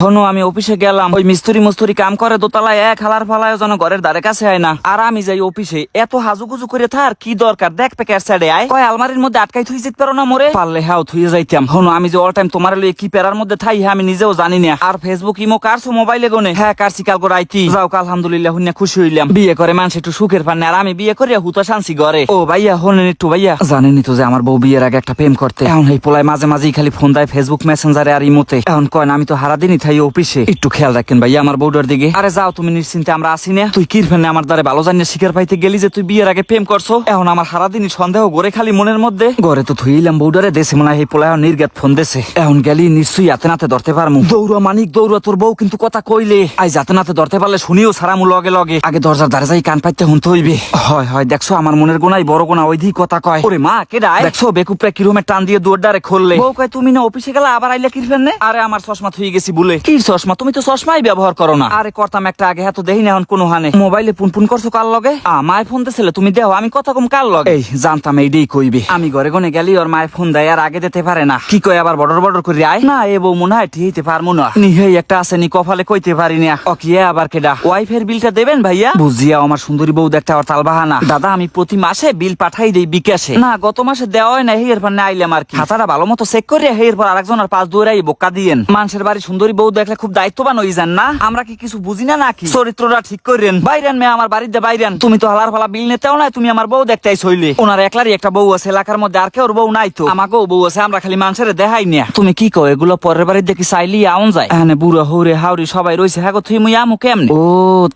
শোনো, আমি অফিসে গেলাম, ওই মিস্ত্রি কাম করে দোতলায় এক হালার ফালায় যেন ঘরের ধারে কাছে হয় না। আর আমি যাই অফিসে, এত হাজুগুজু করে থার কি দরকার, দেখ প্যাকের সাইডে আয়, কয় আলমারির মধ্যে আটকাই থুই যেতে পারো না মোরে, পারলে হ্যাঁ থুয়ে যাইতাম। শোনো, আমি যে অল টাইম তোমার লইয়ে কি প্যারার মধ্যে থাই হ্যাঁ আমি নিজেও জানি না। আর ফেসবুক ইমো কারছো মোবাইলে গনে, হ্যাঁ কারছি কাল করে আইতি যাও, আলহামদুলিল্লাহ হুন্না খুশি হইলাম। বিয়ে করে মানুষ একটু সুখের পান, আর আমি বিয়ে করে হুতা শান্তি ঘরে। ও ভাইয়া হলেন একটু, ভাইয়া জানেনি তো যে আমার বউ বিয়ের আগে একটা প্রেম করতে, এখন এই পোলায় মাঝে মাঝেই খালি ফোন দেয় ফেসবুক মেসেঞ্জারে আর ইমোতে। এখন কয় না আমি তো হারা দিনই থাই অফিসে, একটু খেয়াল রাখেন ভাইয়া আমার বউটার দিকে। আরে যাও তুমি নিশ্চিন্তে, আমরা আসি না। তুই কিরফেনে আমার দ্বারে ভালো জানিয়ে শিকার পাইতে গেলি যে তুই বিয়ের আগে প্রেম করছো। এখন আমার সারাদিনই সন্দেহ গড়ে খালি মনের মধ্যে। ঘরে তো থুইলাম বউডারে, দেশে মনে হয় এই পোলা নির্গাত ফোন দেশে। এখন গেলি নিশ্চয়ই হাতে নাতে ধরতে পারমু। দৌড়া মানিক দৌড়া, তোর বউ কিন্তু কথা কইলে আই যাতে নাতে ধরতে পারলে শুনিও সারামু লগে লগে। আগে দরজার দ্বারে যাই কান পাইতে হুনতে হইবে। হয় হয় দেখছো আমার মনের গোনাই বড় গোনা, ওই দিই কথা কয়। ওরে মা কেডা দেখছো বেকুপরা কিরুমে টান দিয়ে দুয়ার দ্বারে খুললে। বউ কয় তুমি না অফিসে গেলা আবার আইলা কিরফেনে। আরে আমার চশমা থুই গেছি বলে। কি চশমা? তুমি তো চশমাই ব্যবহার করো না। আরে করতাম একটা আগে, হ্যাঁ তো দেহি না এখন কোনো হানে। মোবাইলে পুন করছো কার লগে? মায়ের ফোন দিছিলে তুমি দেও, আমি কথা কম কার লগে? এই জানতাম এইটাই কইবে। আমি ঘরে গনে গেলি ওর মায়ের ফোন দেয় আর আগে দিতে পারে না। কি কয় আবার বড়র করে আয় না, এ বউ মনে হয় ঠিকইতে পারমু না। নিহেই একটা আছে নি কপালে কইতে পারি না। অকিয়া আবার কেডা? ওয়াইফের বিলটা দেবেন ভাইয়া? বুঝিয়া আমার সুন্দরী বউ দেখতে আর তাল বাহানা। দাদা আমি প্রতি মাসে বিল পাঠাই দেই বিকাশে। না গত মাসে দেওয়া হয় না, হেয়ের পর না আইলাম আর কি। খাতাটা ভালো মতো চেক করিয়া হেয়ের পর আরেকজনের পাঁচ দৌড়াই বোকা দিয়েন। মানুষের বাড়ি সুন্দরী বউ দেখলে খুব দায়িত্ববান হই যান না? আমরা কি কিছু বুঝি না নাকি? চরিত্রটা ঠিক করেন। বাইরেন মেয়ে আমার বাড়িতে বাইরেন। তুমি তো হালার ফালা বিল নিতেও নাই, তুমি আমার বউ দেখতে হইলে। ওনার একলারই একটা বউ আছে এলাকার মধ্যে, আর কেউ বউ নাই তো? আমাকেও বউ আছে, আমরা খালি মানুষের দেখাই না। তুমি কি কও এগুলো পরের বাড়ি দেখি চাইলি আউন যায়? এখানে বুড়ো হৌরে হাউরি সবাই রয়েছে, হ্যাঁ তুই মুই আমু কেমনে? ও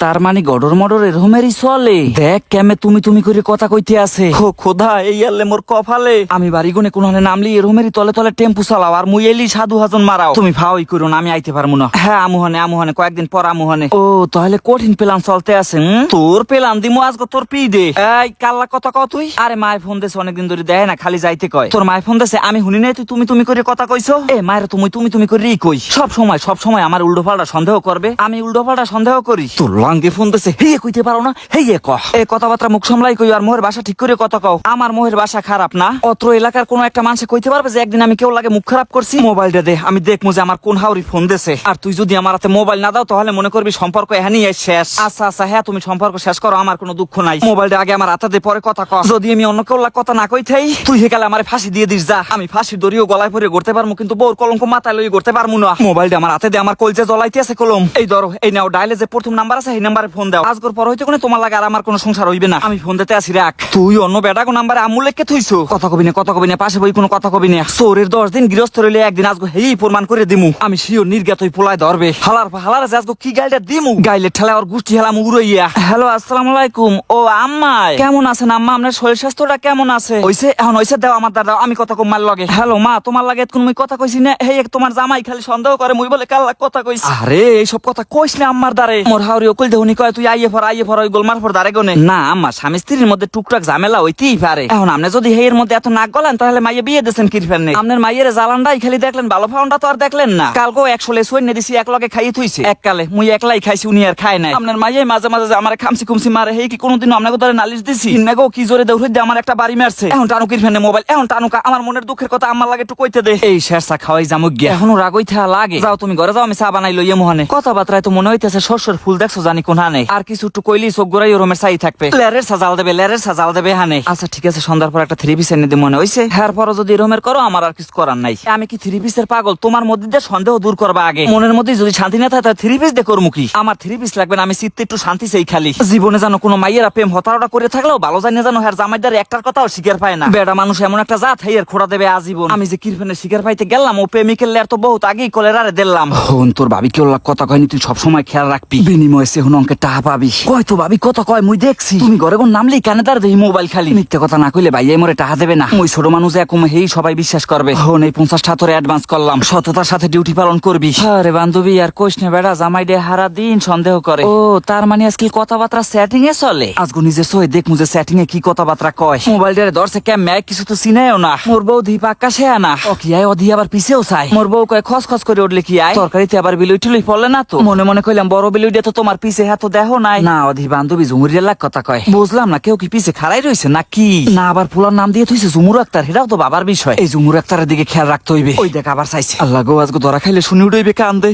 তার মানে গডর মডর এরকমেরই চলে। দেখ কেমনে তুমি করে কথা কইতে আছে। খোদা এই আলে মোর কপালে। আমি বাড়ি গুনে কোন নামলি এরকমেরই তলে তলে টেম্পু চালাও, আর মুই এলি সাধু হাজন মারাও। তুমি ভাওই করো না, আমি আইতে পারবো না। হ্যাঁ আমুহানে কয়েকদিন পর আমুহানে। ও তাহলে কঠিন প্ল্যান চলতে আছে। তোর প্ল্যান দিমু আজকে তোর পি দে। এই কাল্লা কথা কও তুই? আরে মায়ের ফোন দেছে অনেকদিন ধরে, দেয় না খালি যাইতে কয়। তোর মায়ের ফোন দেছে আমি শুনি নাই তুই তুমি করে কথা কইছো। এ মায়ের তুমি করেই কই। সব সময় আমার উল্টো পাল্টা সন্দেহ করবে, আমি উল্টো পাল্টা সন্দেহ করি। তোর লাঙ্গে ফোন দেছে হেয়ে কইতে পারো না, হেয়ে কহ। এই কথাবার্তা মুখ সামলাই কই, আর মোহের ভাষা ঠিক করে কথা কও। আমার মোহের ভাষা খারাপ না? অত্র এলাকার কোন একটা মানুষে কইতে পারবে যে একদিন আমি কেউ লাগে মুখ খারাপ করছি? মোবাইলটা দে, আমি দেখমু যে আমার কোন হাউরি ফোন দেছে। আর তুই যদি আমার হাতে মোবাইল না দাও তাহলে মনে করবি সম্পর্ক এখানেই শেষ। আচ্ছা হ্যাঁ তুমি সম্পর্ক শেষ করো, আমার কোনো দুঃখ নাই। মোবাইলটা আগে আমার হাতে দে, পরে কথা কর। যদি আমি অন্য কেউ কথা না কই থাই, তুই হেকালে আমার ফাঁসি দিয়ে দিস যা। আমি ফাঁসি দড়িও গলায় পরে করতে পারবো, কিন্তু বউর কলঙ্ক মাথায় লই করতে পারবো না। মোবাইলটা আমার হাতে দে, আমার কলজে জ্বলাইতে আছে কলম। এই ধরো, এই নাও ডায়ালে যে প্রথম নাম্বার আছে এই নাম্বারে ফোন দাও। আজকের পর হইতে কোনো তোমার লাগে আর আমার কোনো সংসার হইবে না। আমি ফোন দিতে আসি, রাখ। তুই অন্য বেটাকো নাম্বারে আমুলেককে থুইছো। কথা কবি না পাশে বই কোনো কথা কবি না। চোরের 10 দিন গৃহস্থ রইলে একদিন আজকে হেই প্রমাণ করে দিমু। আমি শিওর নির্গাত হই পোলায় ধরবে। হালার যে আজকে কি গাইলটা দিমু, গাইলে ঠেলা ওর গুষ্টি হেলাম উড়াইয়া। হ্যালো আসসালামু আলাইকুম। ও আম্মা কেমন আছেন? আম্মা আপনার শরীর স্বাস্থ্যটা কেমন আছে? হইছে এখন হইছে, দাও আমার দাও, আমি কথা কম মার লগে। হ্যালো মা, তোমার লাগে কোন মুই কথা কইছি না? হেই তোমার জামাই খালি সন্দেহ করে মুই বলে কাল কথা কইছি। আরে এইসব কথা কইস না আম্মার দারে। মোর হাউরি অকল দেহুনি কয় তুই আইয়ে পর ওই গোলমার পর দারে গনে। না আম্মা, স্বামী স্ত্রীর মধ্যে টুকটাক ঝামেলা হইতেই পারে। এখন আপনি যদি হেয়ের মধ্যে এত নাক গলান তাহলে মাইয়ে বিয়ে দিয়েছেন কি ফেলনে? আপনার মাইয়ের জালানটাই খালি দেখলেন, ভালো ফাউন্ডা তো আর দেখলেন না। কালকেও 100 লে সৈন্য দিছি, এক লগে খাইয়ে থইছে। এককালে মুই একলাই খাইছি, উনি আর খায় নাই। আপনার মাইয়ে মাঝে মাঝে আমার খামসি খুমসি মারে, হেই কি কোনোদিন আপনাকে ধরে নালিশ দিছি? ইন্নাগো কি জোরে দৌড় দিয়ে আমার একটা বাড়ি মারছে। এখন টানুকির ফেনে মোবাইল, এখন টানুকা আমার মনের দুঃখের কথা আমার লাগে একটু কইতে দে। এই শেরসা খাওয়াই জামুক গিয়া এখনো রাগই থা লাগে। যাও তুমি ঘরে যাও, আমি চা বানাই লইয়ে মোহনে। কথাবার্তায় তো মনে হইতেছে শস্যের ফুল দেখছো জানি কোন হানে। আর কিছু একটু কইলি চোখ গোড়াই ওরমের চাই থাকবে। লেরের সাজাল দেবে হানে। আচ্ছা ঠিক আছে, সন্ধ্যার পর একটা 3 পিস এনে দি মনে হইছে। হ্যার পর যদি এরমের করো আমার আর কিছু করার নাই। আমি কি 3 পিসের পাগল? তোমার মধ্যে দিয়ে সন্দেহ দূর করবা আগে। মনের মধ্যে যদি শান্তি না থাকে 3 পিস দিয়ে করমু কি? আমার 3 পিস লাগবে না, আমি চিত্তে একটু শান্তি চাই খালি। জীবনে জানো কোনো মাইয়েরা প্রেম হতারটা করে থাকলেও ভালো জানি জানো হ্যার জামাইদার একটার কথাও শিকার পায় না। বেড়া মানুষ এমন একটা জাত হেয়ের খোড়া দেবে আজীবন। আমি যে কিরফেনে শিকার পাইতে গেলাম, ও প্রেমিকের লেয়ার তো বহুত আগেই কলেরারে দিলাম। হন তোর ভাবি কেউ কথা কয়নি, তুই সবসময় খেয়াল রাখবি। বিনিময়ে সে হন অঙ্কে টাকা পাবি। কয় তো ভাবি কথা কয় মুই দেখছি। তুমি ঘরে কোন নামলেই কানে তার দেখি মোবাইল খালি। মিথ্যে কথা না কইলে ভাইয়াই মরে টাকা দেবে না। মুই ছোট মানুষ একম হেই সবাই বিশ্বাস করবে। হন এই 50 টাকা তোরে অ্যাডভান্স করলাম, সততার সাথে ডিউটি পালন করবি। আরে বান্ধবী আর কইস না বেড়া, জামাই ডে হারা দিন সন্দেহ করে। ও তার মানে আজকে কথাবার্তা সেটিং এ চলে। আজগো নিজে সই দেখ মুজে সেটিং এ কি কথাবার্তা কয়। মোবাইল ডারে ধরছে কেমনে, কিছু তো চিনায়ও না। মোর বউ ধি পাক্কা সে না ও কি আয় অধি আবার পিছেও চাই। মোর বউ কয় খস করে উঠলে কি আয়? তরকারিতে আবার বিলুই টুলুই পড়লে না তো? মনে কইলাম বড় বিলুই দিয়ে তো তোমার পিছে হাত দেহ নাই না। অধি বান্ধবী ঝুমুরিয়া লাগ কথা কয়। বুঝলাম না কেউ কি পিছে খাড়াই রইছে না কি? না আবার ফুলার নাম দিয়ে থইছে ঝুমুর আক্তার, এটাও তো বাবার বিষয়। এই ঝুমুর আক্তারের দিকে খেয়াল রাখতে হইবে। ওই দেখ আবার চাইছে। আল্লাহ গো আজকে ধরা খাইলে শুনি উঠইবে কান্দে।